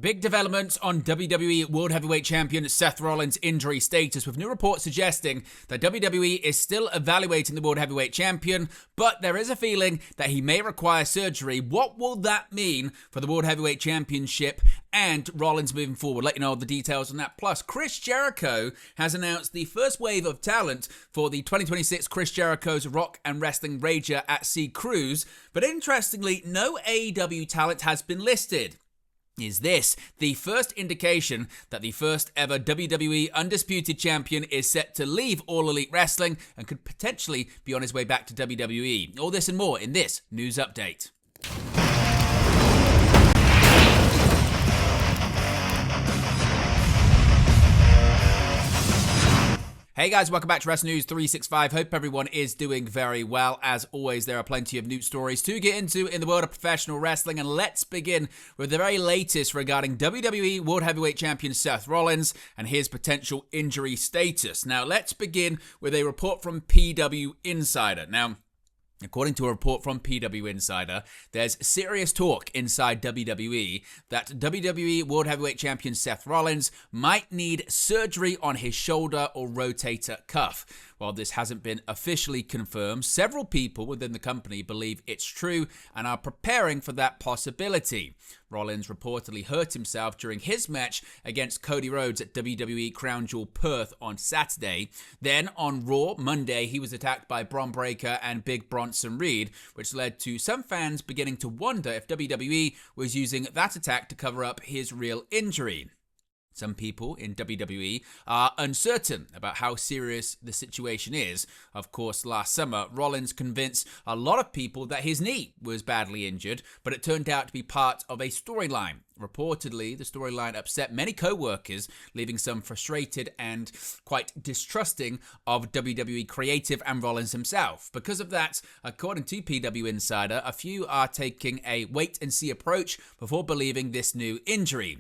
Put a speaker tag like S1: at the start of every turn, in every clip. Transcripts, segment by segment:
S1: Big developments on WWE World Heavyweight Champion Seth Rollins' injury status, with new reports suggesting that WWE is still evaluating the World Heavyweight Champion, but there is a feeling that he may require surgery. What will that mean for the World Heavyweight Championship and Rollins moving forward? Let you know all the details on that. Plus, Chris Jericho has announced the first wave of talent for the 2026 Chris Jericho's Rock and Wrestling Rager at Sea Cruise, but interestingly, no AEW talent has been listed. Is this the first indication that the first ever WWE Undisputed Champion is set to leave All Elite Wrestling and could potentially be on his way back to WWE? All this and more in this news update. Hey guys, welcome back to Wrestling News 365. Hope everyone is doing very well. As always, there are plenty of news stories to get into in the world of professional wrestling, and let's begin with the very latest regarding WWE World Heavyweight Champion Seth Rollins and his potential injury status. Now, let's begin with a report from PW Insider. Now, according to a report from PW Insider, there's serious talk inside WWE that WWE World Heavyweight Champion Seth Rollins might need surgery on his shoulder or rotator cuff. While this hasn't been officially confirmed, several people within the company believe it's true and are preparing for that possibility. Rollins reportedly hurt himself during his match against Cody Rhodes at WWE Crown Jewel Perth on Saturday. Then on Raw Monday, he was attacked by Bron Breakker and Big Bronson Reed, which led to some fans beginning to wonder if WWE was using that attack to cover up his real injury. Some people in WWE are uncertain about how serious the situation is. Of course, last summer, Rollins convinced a lot of people that his knee was badly injured, but it turned out to be part of a storyline. Reportedly, the storyline upset many co-workers, leaving some frustrated and quite distrusting of WWE creative and Rollins himself. Because of that, according to PW Insider, a few are taking a wait-and-see approach before believing this new injury.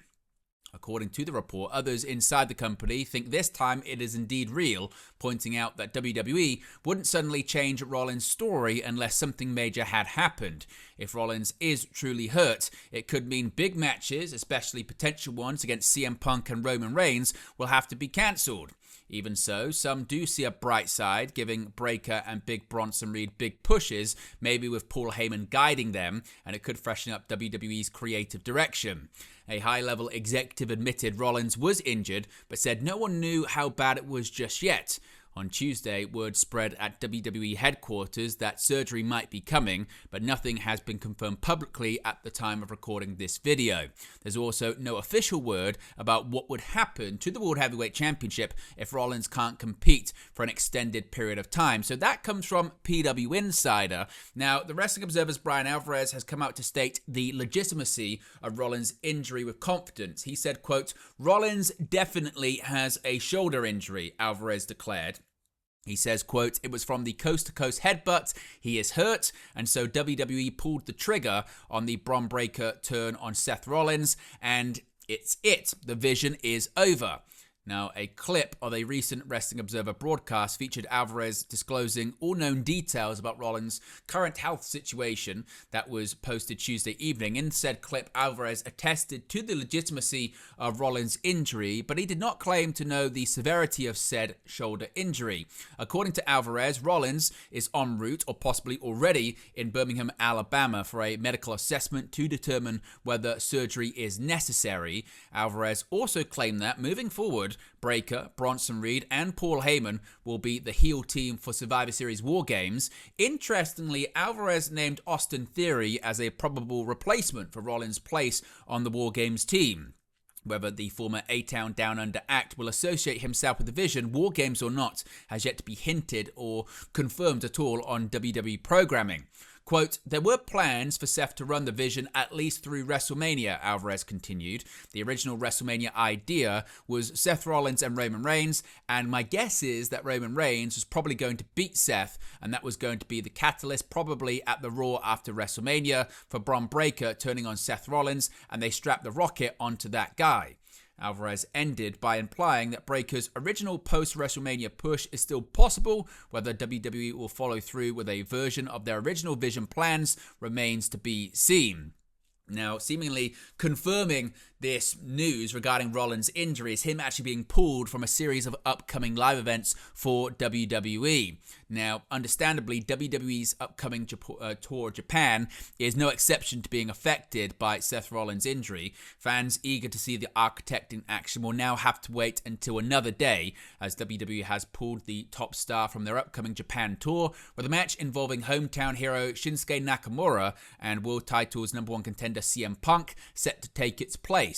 S1: According to the report, others inside the company think this time it is indeed real, pointing out that WWE wouldn't suddenly change Rollins' story unless something major had happened. If Rollins is truly hurt, it could mean big matches, especially potential ones against CM Punk and Roman Reigns, will have to be cancelled. Even so, some do see a bright side, giving Breakker and Big Bronson Reed big pushes, maybe with Paul Heyman guiding them, and it could freshen up WWE's creative direction. A high-level executive admitted Rollins was injured, but said no one knew how bad it was just yet. On Tuesday, word spread at WWE headquarters that surgery might be coming, but nothing has been confirmed publicly at the time of recording this video. There's also no official word about what would happen to the World Heavyweight Championship if Rollins can't compete for an extended period of time. So that comes from PW Insider. Now, the Wrestling Observer's Brian Alvarez has come out to state the legitimacy of Rollins' injury with confidence. He said, quote, "Rollins definitely has a shoulder injury," Alvarez declared. He says, quote, "It was from the coast-to-coast headbutt. He is hurt, and so WWE pulled the trigger on the Bron Breakker turn on Seth Rollins, and it's it. The vision is over." Now, a clip of a recent Wrestling Observer broadcast featured Alvarez disclosing all known details about Rollins' current health situation that was posted Tuesday evening. In said clip, Alvarez attested to the legitimacy of Rollins' injury, but he did not claim to know the severity of said shoulder injury. According to Alvarez, Rollins is en route or possibly already in Birmingham, Alabama for a medical assessment to determine whether surgery is necessary. Alvarez also claimed that moving forward, Breakker, Bronson Reed, and Paul Heyman will be the heel team for Survivor Series War Games. Interestingly, Alvarez named Austin Theory as a probable replacement for Rollins' place on the War Games team. Whether the former A-Town Down Under act will associate himself with the Vision, War Games or not, has yet to be hinted or confirmed at all on WWE programming. Quote, "There were plans for Seth to run the Vision at least through WrestleMania," Alvarez continued. "The original WrestleMania idea was Seth Rollins and Roman Reigns, and my guess is that Roman Reigns was probably going to beat Seth, and that was going to be the catalyst probably at the Raw after WrestleMania for Bron Breakker turning on Seth Rollins, and they strapped the rocket onto that guy." Alvarez ended by implying that Breakker's original post-WrestleMania push is still possible. Whether WWE will follow through with a version of their original Vision plans remains to be seen. Now, seemingly confirming this news regarding Rollins' injury is him actually being pulled from a series of upcoming live events for WWE. Now, understandably, WWE's upcoming tour Japan is no exception to being affected by Seth Rollins' injury. Fans eager to see the Architect in action will now have to wait until another day, as WWE has pulled the top star from their upcoming Japan tour, with a match involving hometown hero Shinsuke Nakamura and World Titles #1 contender CM Punk set to take its place.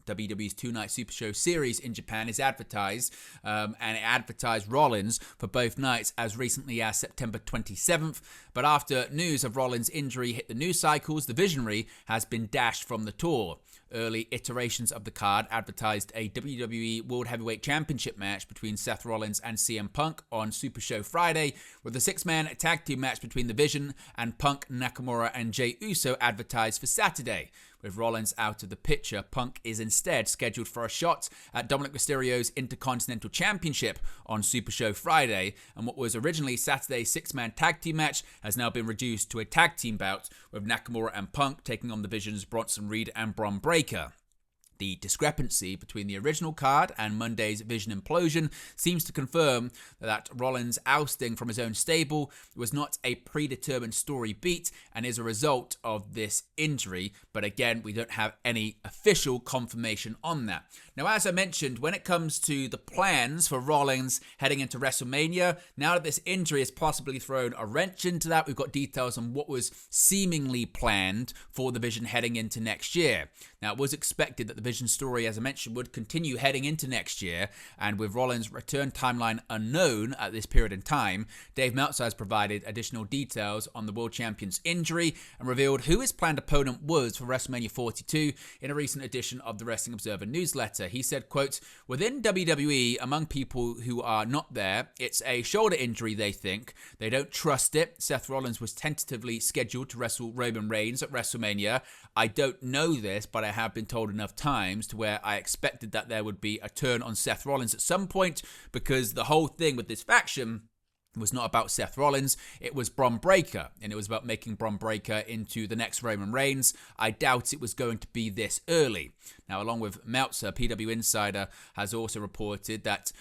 S1: WWE's two-night Super Show series in Japan is advertised, and it advertised Rollins for both nights as recently as September 27th. But after news of Rollins' injury hit the news cycles, the Visionary has been dashed from the tour. Early iterations of the card advertised a WWE World Heavyweight Championship match between Seth Rollins and CM Punk on Super Show Friday, with a six-man tag team match between The Vision and Punk, Nakamura, and Jey Uso advertised for Saturday. With Rollins out of the picture, Punk is instead scheduled for a shot at Dominic Mysterio's Intercontinental Championship on Super Show Friday, and what was originally Saturday's six-man tag team match has now been reduced to a tag team bout, with Nakamura and Punk taking on The Vision's Bronson Reed and Bron Breakker. The discrepancy between the original card and Monday's Vision implosion seems to confirm that Rollins' ousting from his own stable was not a predetermined story beat and is a result of this injury. But again, we don't have any official confirmation on that. Now, as I mentioned, when it comes to the plans for Rollins heading into WrestleMania, now that this injury has possibly thrown a wrench into that, we've got details on what was seemingly planned for the Vision heading into next year. Now, it was expected that the Vision story, as I mentioned, would continue heading into next year, and with Rollins' return timeline unknown at this period in time, Dave Meltzer has provided additional details on the World Champion's injury and revealed who his planned opponent was for WrestleMania 42 in a recent edition of the Wrestling Observer newsletter. He said, quote, "Within WWE, among people who are not there, it's a shoulder injury, they think. They don't trust it. Seth Rollins was tentatively scheduled to wrestle Roman Reigns at WrestleMania. I don't know this, but I have been told enough times to where I expected that there would be a turn on Seth Rollins at some point, because the whole thing with this faction was not about Seth Rollins, it was Bron Breakker, and it was about making Bron Breakker into the next Roman Reigns. I doubt it was going to be this early." Now, along with Meltzer, PW Insider has also reported that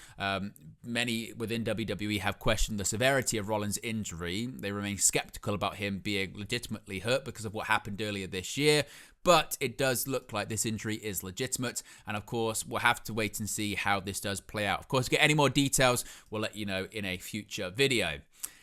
S1: many within WWE have questioned the severity of Rollins' injury. They remain skeptical about him being legitimately hurt because of what happened earlier this year. But it does look like this injury is legitimate. And of course, we'll have to wait and see how this does play out. Of course, to get any more details, we'll let you know in a future video.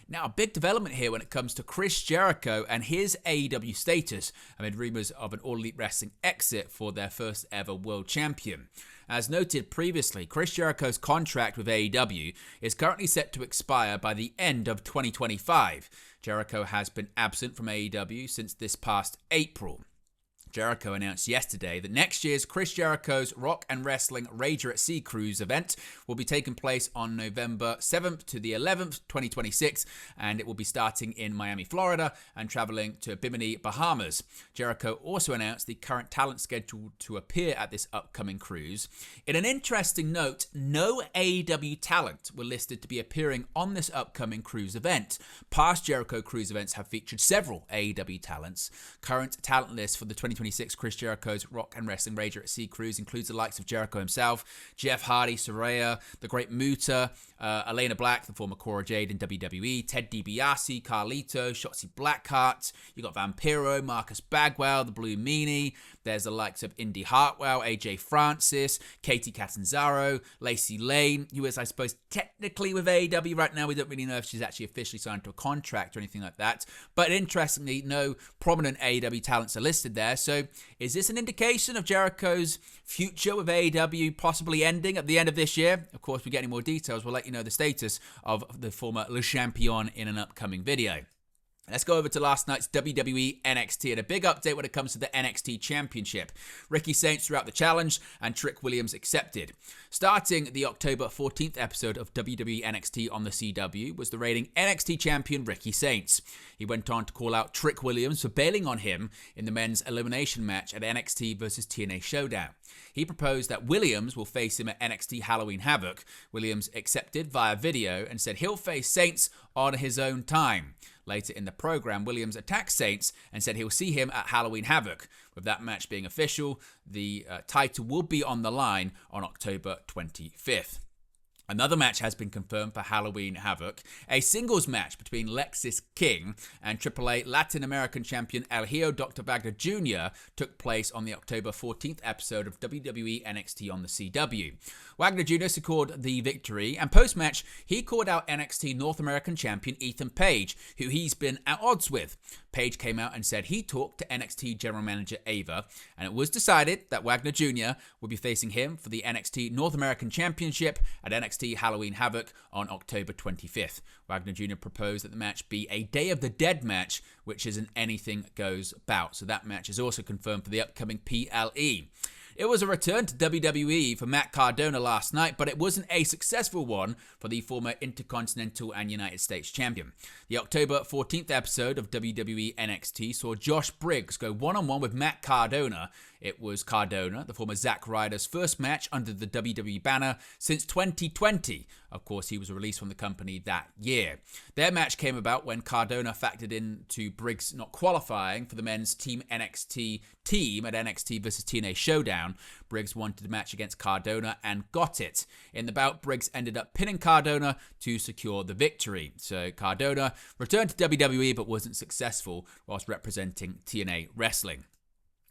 S1: Now, a big development here when it comes to Chris Jericho and his AEW status amid rumors of an All Elite Wrestling exit for their first ever world champion. As noted previously, Chris Jericho's contract with AEW is currently set to expire by the end of 2025. Jericho has been absent from AEW since this past April. Jericho announced yesterday that next year's Chris Jericho's Rock and Wrestling Rager at Sea Cruise event will be taking place on November 7th to the 11th, 2026, and it will be starting in Miami, Florida, and traveling to Bimini, Bahamas. Jericho also announced the current talent scheduled to appear at this upcoming cruise. In an interesting note, no AEW talent were listed to be appearing on this upcoming cruise event. Past Jericho cruise events have featured several AEW talents. Current talent list for the 2026 Chris Jericho's Rock and Wrestling Rager at Sea Cruise includes the likes of Jericho himself, Jeff Hardy, Saraya, the Great Muta, Elena Black, the former Cora Jade in WWE, Ted DiBiase, Carlito, Shotzi Blackheart. You got Vampiro, Marcus Bagwell, the Blue Meanie. There's the likes of Indy Hartwell, AJ Francis, Katie Catanzaro, Lacey Lane, who is, I suppose, technically with AEW right now. We don't really know if she's actually officially signed to a contract or anything like that. But interestingly, no prominent AEW talents are listed there. So is this an indication of Jericho's future with AEW possibly ending at the end of this year? Of course, we get any more details, we'll let you know the status of the former Le Champion in an upcoming video. Let's go over to last night's WWE NXT and a big update when it comes to the NXT Championship. Ricky Saints threw out the challenge and Trick Williams accepted. Starting the October 14th episode of WWE NXT on the CW was the reigning NXT champion Ricky Saints. He went on to call out Trick Williams for bailing on him in the men's elimination match at NXT vs TNA Showdown. He proposed that Williams will face him at NXT Halloween Havoc. Williams accepted via video and said he'll face Saints on his own time. Later in the program, Williams attacked Saints and said he'll see him at Halloween Havoc. With that match being official, the title will be on the line on October 25th. Another match has been confirmed for Halloween Havoc. A singles match between Lexis King and AAA Latin American champion El Hijo Dr. Wagner Jr. took place on the October 14th episode of WWE NXT on the CW. Wagner Jr. secured the victory, and post-match, he called out NXT North American champion Ethan Page, who he's been at odds with. Page came out and said he talked to NXT General Manager Ava, and it was decided that Wagner Jr. would be facing him for the NXT North American Championship at NXT Halloween Havoc on October 25th. Wagner Jr. proposed that the match be a Day of the Dead match, which is an anything goes bout. So that match is also confirmed for the upcoming PLE. It was a return to WWE for Matt Cardona last night, but it wasn't a successful one for the former Intercontinental and United States champion. The October 14th episode of WWE NXT saw Josh Briggs go one-on-one with Matt Cardona. It was Cardona, the former Zack Ryder's first match under the WWE banner since 2020. Of course, he was released from the company that year. Their match came about when Cardona factored into Briggs not qualifying for the men's Team NXT team at NXT vs TNA Showdown. Briggs wanted a match against Cardona and got it. In the bout, Briggs ended up pinning Cardona to secure the victory. So Cardona returned to WWE but wasn't successful whilst representing TNA Wrestling.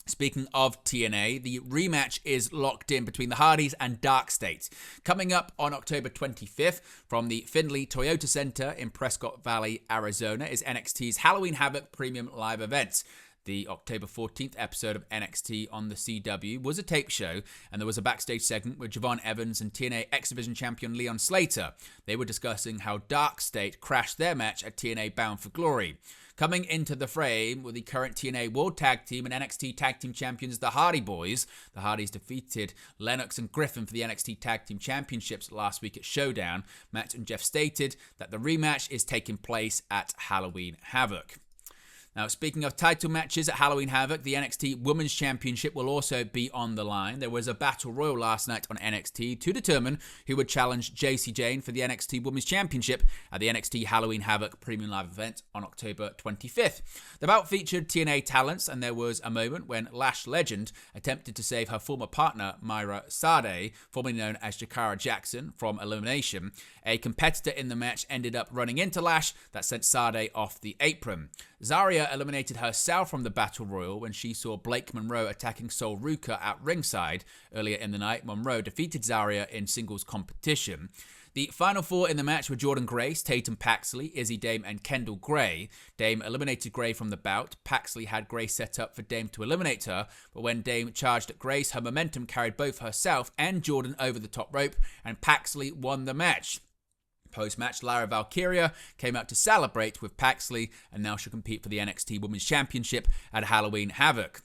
S1: Speaking of TNA, the rematch is locked in between the Hardys and Dark State. Coming up on October 25th from the Findlay Toyota Center in Prescott Valley, Arizona, is NXT's Halloween Havoc Premium Live event. The October 14th episode of NXT on the CW was a tape show, and there was a backstage segment with Javon Evans and TNA X Division champion Leon Slater. They were discussing how Dark State crashed their match at TNA Bound for Glory. Coming into the frame were the current TNA World Tag Team and NXT Tag Team Champions, the Hardy Boys. The Hardys defeated Lennox and Griffin for the NXT Tag Team Championships last week at Showdown. Matt and Jeff stated that the rematch is taking place at Halloween Havoc. Now, speaking of title matches at Halloween Havoc, the NXT Women's Championship will also be on the line. There was a battle royal last night on NXT to determine who would challenge Jacy Jayne for the NXT Women's Championship at the NXT Halloween Havoc Premium Live event on October 25th. The bout featured TNA talents, and there was a moment when Lash Legend attempted to save her former partner, Myra Sade, formerly known as Jakara Jackson, from elimination. A competitor in the match ended up running into Lash that sent Sade off the apron. Zarya eliminated herself from the Battle Royal when she saw Blake Monroe attacking Sol Ruka at ringside. Earlier in the night, Monroe defeated Zarya in singles competition. The final four in the match were Jordan Grace, Tatum Paxley, Izzy Dame, and Kendall Gray. Dame eliminated Gray from the bout. Paxley had Gray set up for Dame to eliminate her, but when Dame charged at Grace, her momentum carried both herself and Jordan over the top rope, and Paxley won the match. Post-match, Lara Valkyria came out to celebrate with Paxley, and now she'll compete for the NXT Women's Championship at Halloween Havoc.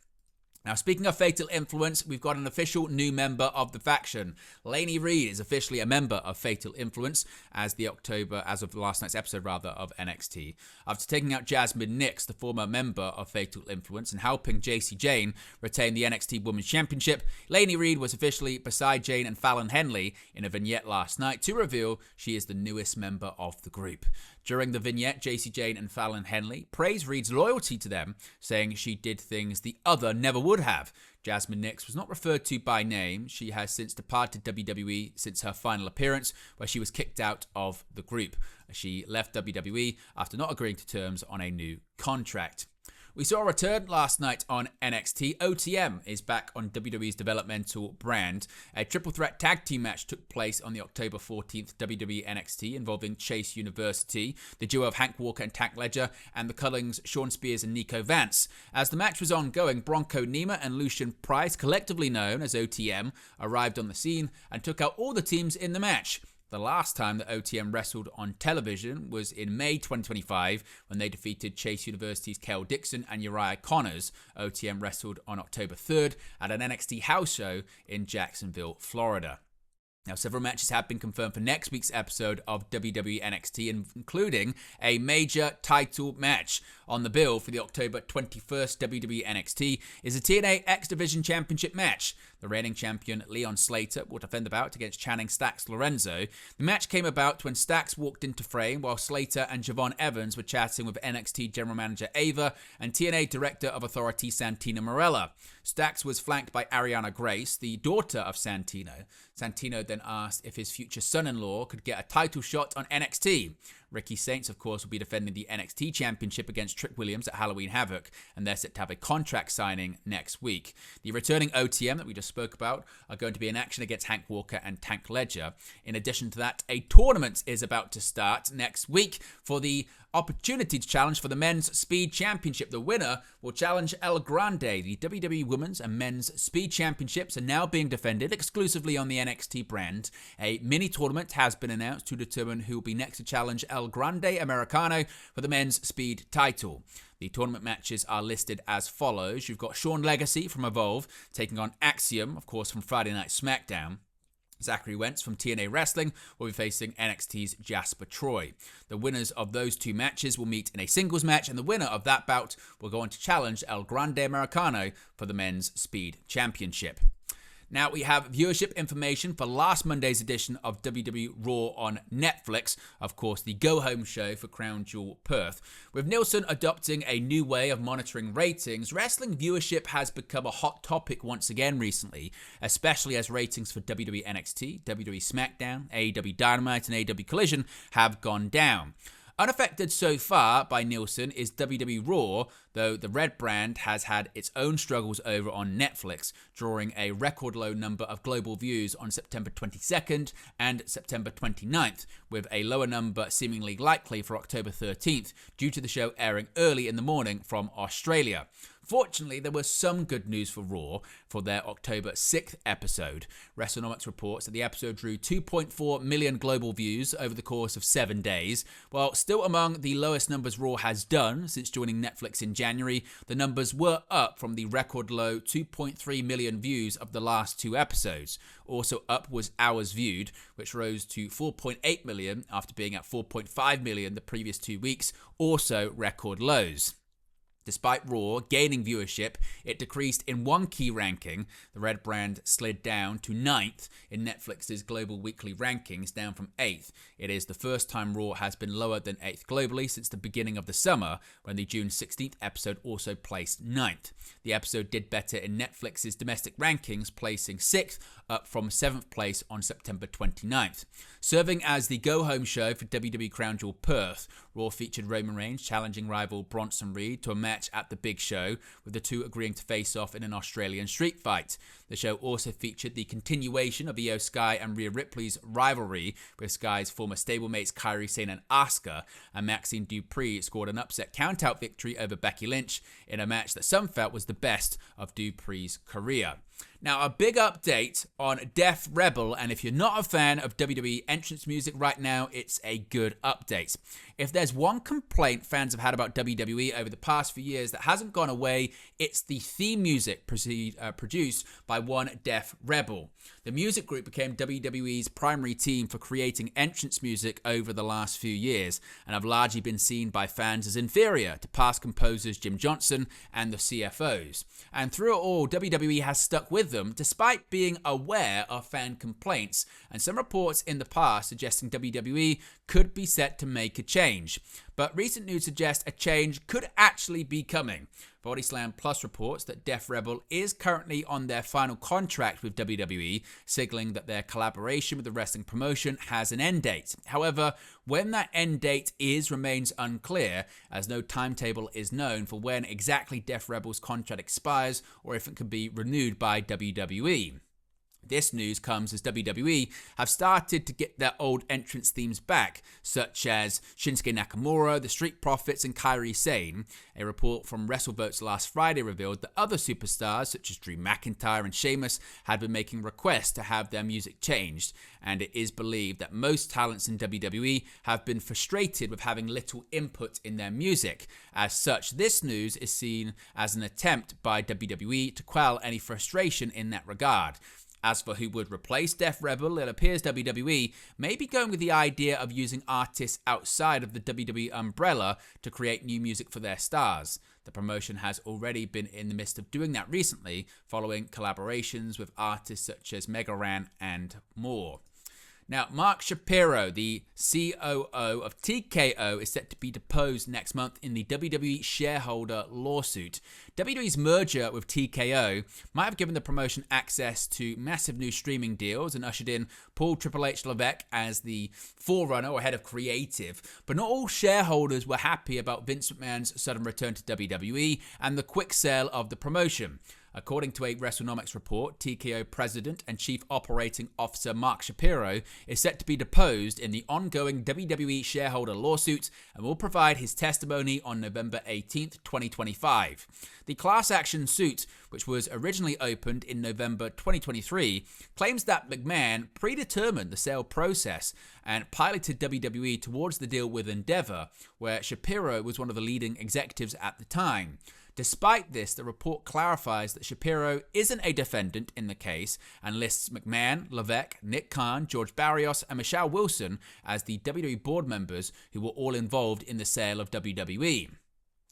S1: Now, speaking of Fatal Influence, we've got an official new member of the faction. Lainey Reed is officially a member of Fatal Influence as of last night's episode of NXT. After taking out Jasmine Nix, the former member of Fatal Influence, and helping Jacy Jayne retain the NXT Women's Championship, Lainey Reed was officially beside Jayne and Fallon Henley in a vignette last night to reveal she is the newest member of the group. During the vignette, Jacy Jayne and Fallon Henley praised Reed's loyalty to them, saying she did things the other never would have. Jasmine Nix was not referred to by name. She has since departed WWE since her final appearance, where she was kicked out of the group. She left WWE after not agreeing to terms on a new contract. We saw a return last night on NXT. OTM is back on WWE's developmental brand. A triple threat tag team match took place on the October 14th WWE NXT involving Chase University, the duo of Hank Walker and Tack Ledger, and the Cullings, Sean Spears and Nico Vance. As the match was ongoing, Bronco Nima and Lucian Price, collectively known as OTM, arrived on the scene and took out all the teams in the match. The last time that OTM wrestled on television was in May 2025 when they defeated Chase University's Kel Dixon and Uriah Connors. OTM wrestled on October 3rd at an NXT house show in Jacksonville, Florida. Now, several matches have been confirmed for next week's episode of WWE NXT, including a major title match. On the bill for the October 21st WWE NXT is a TNA X Division Championship match. The reigning champion Leon Slater will defend the bout against Channing Stax Lorenzo. The match came about when Stax walked into frame while Slater and Javon Evans were chatting with NXT General Manager Ava and TNA Director of Authority Santino Marella. Stax was flanked by Ariana Grace, the daughter of Santino. Santino then asked if his future son-in-law could get a title shot on NXT. Ricky Saints, of course, will be defending the NXT Championship against Trick Williams at Halloween Havoc, and they're set to have a contract signing next week. The returning OTM that we just spoke about are going to be in action against Hank Walker and Tank Ledger. In addition to that, a tournament is about to start next week for the opportunity to challenge for the Men's Speed Championship. The winner will challenge El Grande. The WWE Women's and Men's Speed Championships are now being defended exclusively on the NXT brand. A mini tournament has been announced to determine who will be next to challenge El Grande Americano for the Men's Speed title. The tournament matches are listed as follows. You've got Sean Legacy from Evolve taking on Axiom, of course, from Friday Night SmackDown. Zachary Wentz from TNA Wrestling will be facing NXT's Jasper Troy. The winners of those two matches will meet in a singles match, and the winner of that bout will go on to challenge El Grande Americano for the Men's Speed Championship. Now we have viewership information for last Monday's edition of WWE Raw on Netflix, of course the go-home show for Crown Jewel Perth. With Nielsen adopting a new way of monitoring ratings, wrestling viewership has become a hot topic once again recently, especially as ratings for WWE NXT, WWE SmackDown, AEW Dynamite and AEW Collision have gone down. Unaffected so far by Nielsen is WWE Raw, though the Red brand has had its own struggles over on Netflix, drawing a record low number of global views on September 22nd and September 29th, with a lower number seemingly likely for October 13th due to the show airing early in the morning from Australia. Fortunately, there was some good news for Raw for their October 6th episode. WrestleNomics reports that the episode drew 2.4 million global views over the course of 7 days. While still among the lowest numbers Raw has done since joining Netflix in January, the numbers were up from the record low 2.3 million views of the last two episodes. Also up was hours viewed, which rose to 4.8 million after being at 4.5 million the previous 2 weeks, also record lows. Despite Raw gaining viewership, it decreased in one key ranking. The Red brand slid down to 9th in Netflix's global weekly rankings, down from 8th. It is the first time Raw has been lower than 8th globally since the beginning of the summer, when the June 16th episode also placed 9th. The episode did better in Netflix's domestic rankings, placing 6th, up from 7th place on September 29th. Serving as the go-home show for WWE Crown Jewel Perth, Raw featured Roman Reigns challenging rival Bronson Reed to a match at the Big Show, with the two agreeing to face off in an Australian street fight. The show also featured the continuation of Io Sky and Rhea Ripley's rivalry, with Sky's former stablemates Kairi Sane and Asuka, and Maxine Dupree scored an upset countout victory over Becky Lynch in a match that some felt was the best of Dupree's career. Now, a big update on Def Rebel, and if you're not a fan of WWE entrance music right now, it's a good update. If there's one complaint fans have had about WWE over the past few years that hasn't gone away, it's the theme music produced by one Def Rebel. The music group became WWE's primary team for creating entrance music over the last few years, and have largely been seen by fans as inferior to past composers Jim Johnson and the CFOs. And through it all, WWE has stuck with them despite being aware of fan complaints, and some reports in the past suggesting WWE could be set to make a change. But recent news suggests a change could actually be coming. Body Slam Plus reports that Def Rebel is currently on their final contract with WWE, signaling that their collaboration with the wrestling promotion has an end date. However, when that end date remains unclear, as no timetable is known for when exactly Def Rebel's contract expires or if it can be renewed by WWE. This news comes as WWE have started to get their old entrance themes back, such as Shinsuke Nakamura, the Street Profits, and Kairi Sane. A report from WrestleVotes last Friday revealed that other superstars, such as Drew McIntyre and Sheamus, had been making requests to have their music changed, and it is believed that most talents in WWE have been frustrated with having little input in their music. As such, this news is seen as an attempt by WWE to quell any frustration in that regard. As for who would replace Def Rebel, it appears WWE may be going with the idea of using artists outside of the WWE umbrella to create new music for their stars. The promotion has already been in the midst of doing that recently, following collaborations with artists such as Mega Ran and more. Now, Mark Shapiro, the COO of TKO, is set to be deposed next month in the WWE shareholder lawsuit. WWE's merger with TKO might have given the promotion access to massive new streaming deals and ushered in Paul Triple H Levesque as the forerunner or head of creative. But not all shareholders were happy about Vince McMahon's sudden return to WWE and the quick sale of the promotion. According to a WrestleNomics report, TKO President and Chief Operating Officer Mark Shapiro is set to be deposed in the ongoing WWE shareholder lawsuit and will provide his testimony on November 18th, 2025. The class action suit, which was originally opened in November 2023, claims that McMahon predetermined the sale process and piloted WWE towards the deal with Endeavor, where Shapiro was one of the leading executives at the time. Despite this, the report clarifies that Shapiro isn't a defendant in the case and lists McMahon, Levesque, Nick Khan, George Barrios, and Michelle Wilson as the WWE board members who were all involved in the sale of WWE.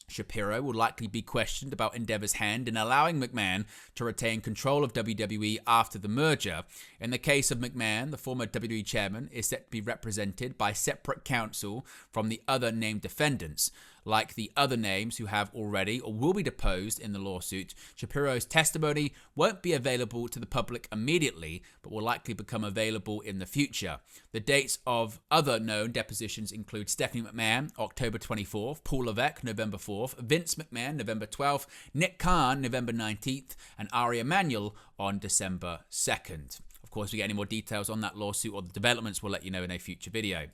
S1: Shapiro will likely be questioned about Endeavor's hand in allowing McMahon to retain control of WWE after the merger. In the case of McMahon, the former WWE chairman is set to be represented by separate counsel from the other named defendants. Like the other names who have already or will be deposed in the lawsuit, Shapiro's testimony won't be available to the public immediately, but will likely become available in the future. The dates of other known depositions include Stephanie McMahon, October 24th, Paul Levesque, November 4th, Vince McMahon, November 12th, Nick Khan, November 19th, and Ari Emanuel on December 2nd. Of course, if we get any more details on that lawsuit or the developments, we'll let you know in a future video.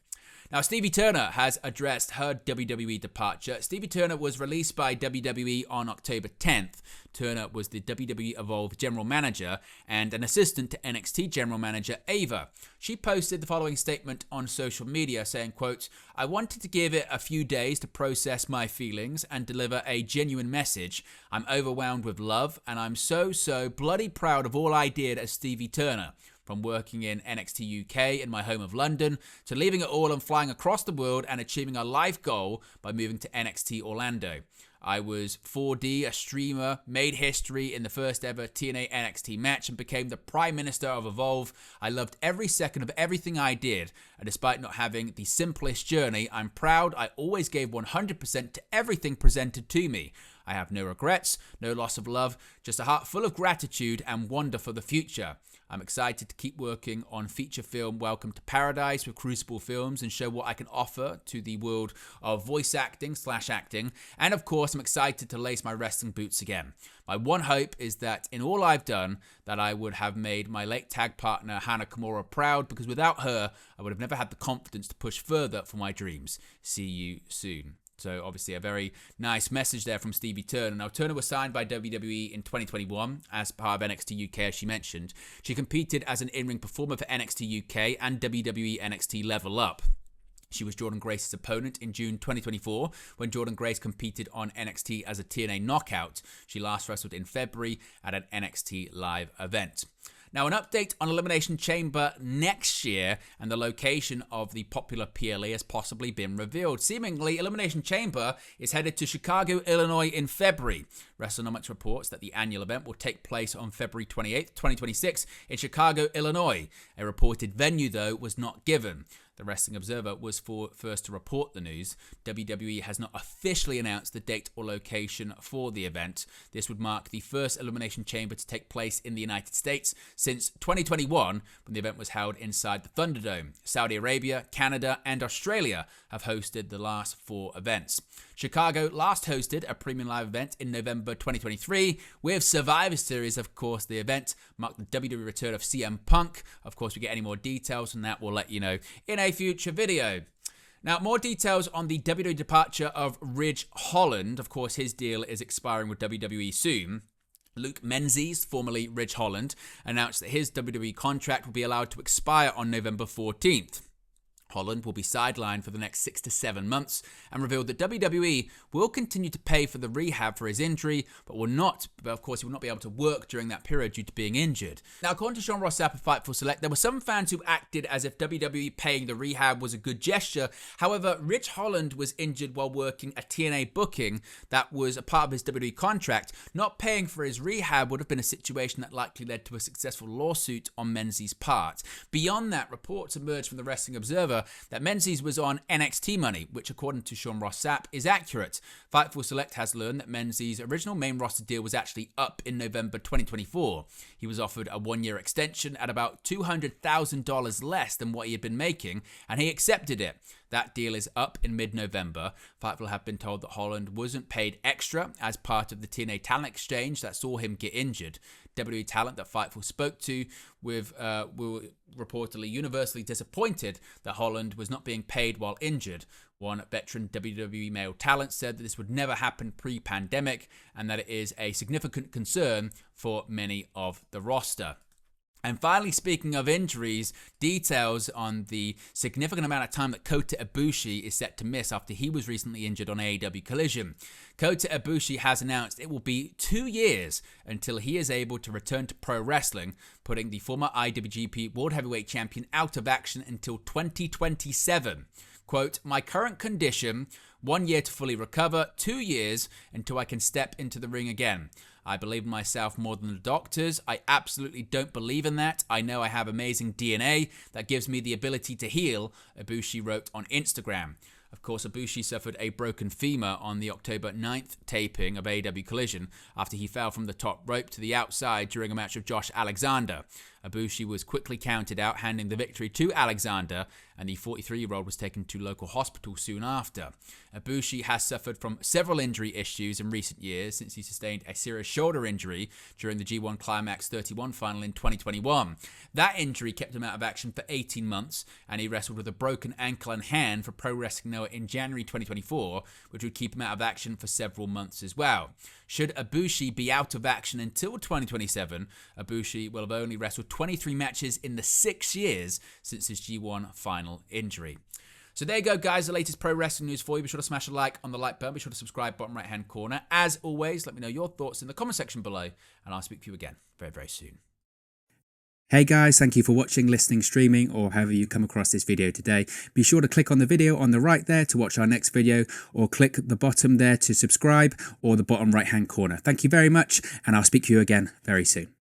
S1: Now, Stevie Turner has addressed her WWE departure. Stevie Turner was released by WWE on October 10th. Turner was the WWE Evolve general manager and an assistant to NXT general manager Ava. She posted the following statement on social media saying, quote, "I wanted to give it a few days to process my feelings and deliver a genuine message. I'm overwhelmed with love and I'm so bloody proud of all I did as Stevie Turner. From working in NXT UK in my home of London to leaving it all and flying across the world and achieving a life goal by moving to NXT Orlando. I was 4D, a streamer, made history in the first ever TNA NXT match and became the Prime Minister of Evolve. I loved every second of everything I did, and despite not having the simplest journey, I'm proud I always gave 100% to everything presented to me. I have no regrets, no loss of love, just a heart full of gratitude and wonder for the future. I'm excited to keep working on feature film Welcome to Paradise with Crucible Films and show what I can offer to the world of voice acting/acting. And of course, I'm excited to lace my wrestling boots again. My one hope is that in all I've done, that I would have made my late tag partner Hana Kimura proud, because without her, I would have never had the confidence to push further for my dreams. See you soon." So obviously a very nice message there from Stevie Turner. Now, Turner was signed by WWE in 2021 as part of NXT UK, as she mentioned. She competed as an in-ring performer for NXT UK and WWE NXT Level Up. She was Jordynne Grace's opponent in June 2024 when Jordynne Grace competed on NXT as a TNA Knockout. She last wrestled in February at an NXT Live event. Now, an update on Elimination Chamber next year, and the location of the popular PLE has possibly been revealed. Seemingly, Elimination Chamber is headed to Chicago, Illinois in February. WrestleNomics reports that the annual event will take place on February 28th, 2026 in Chicago, Illinois. A reported venue, though, was not given. The Wrestling Observer was first to report the news. WWE has not officially announced the date or location for the event. This would mark the first Elimination Chamber to take place in the United States since 2021, when the event was held inside the Thunderdome. Saudi Arabia, Canada, and Australia have hosted the last 4 events. Chicago last hosted a premium live event in November 2023 with Survivor Series. Of course, the event marked the WWE return of CM Punk. Of course, we get any more details on that, we'll let you know in a future video. Now, more details on the WWE departure of Ridge Holland. Of course, his deal is expiring with WWE soon. Luke Menzies, formerly Ridge Holland, announced that his WWE contract will be allowed to expire on November 14th. Holland will be sidelined for the next 6 to 7 months and revealed that WWE will continue to pay for the rehab for his injury, but of course, he will not be able to work during that period due to being injured. Now, according to Sean Ross Sapp of Fightful Select, there were some fans who acted as if WWE paying the rehab was a good gesture. However, Rich Holland was injured while working a TNA booking that was a part of his WWE contract. Not paying for his rehab would have been a situation that likely led to a successful lawsuit on Menzies' part. Beyond that, reports emerged from the Wrestling Observer that Menzies was on NXT money, which according to Sean Ross Sapp is accurate. Fightful Select has learned that Menzies' original main roster deal was actually up in November 2024. He was offered a 1-year extension at about $200,000 less than what he had been making, and he accepted it. That deal is up in mid-November. Fightful have been told that Holland wasn't paid extra as part of the TNA talent exchange that saw him get injured. WWE talent that Fightful spoke to were reportedly universally disappointed that Holland was not being paid while injured. One veteran WWE male talent said that this would never happen pre-pandemic and that it is a significant concern for many of the roster. And finally, speaking of injuries, details on the significant amount of time that Kota Ibushi is set to miss after he was recently injured on AEW Collision. Kota Ibushi has announced it will be 2 years until he is able to return to pro wrestling, putting the former IWGP World Heavyweight Champion out of action until 2027. Quote, "My current condition, 1 year to fully recover, 2 years until I can step into the ring again. I believe in myself more than the doctors. I absolutely don't believe in that. I know I have amazing DNA that gives me the ability to heal," Ibushi wrote on Instagram. Of course, Ibushi suffered a broken femur on the October 9th taping of AEW Collision after he fell from the top rope to the outside during a match of Josh Alexander. Ibushi was quickly counted out, handing the victory to Alexander, and the 43-year-old was taken to local hospital soon after. Ibushi has suffered from several injury issues in recent years since he sustained a serious shoulder injury during the G1 Climax 31 final in 2021. That injury kept him out of action for 18 months, and he wrestled with a broken ankle and hand for Pro Wrestling Noah in January 2024, which would keep him out of action for several months as well. Should Ibushi be out of action until 2027, Ibushi will have only wrestled 23 matches in the 6 years since his G1 final injury. So there you go, guys, the latest pro wrestling news for you. Be sure to smash a like on the like button. Be sure to subscribe, bottom right-hand corner. As always, let me know your thoughts in the comment section below, and I'll speak to you again very, very soon.
S2: Hey guys, thank you for watching, listening, streaming, or however you come across this video today. Be sure to click on the video on the right there to watch our next video, or click the bottom there to subscribe, or the bottom right-hand corner. Thank you very much, and I'll speak to you again very soon.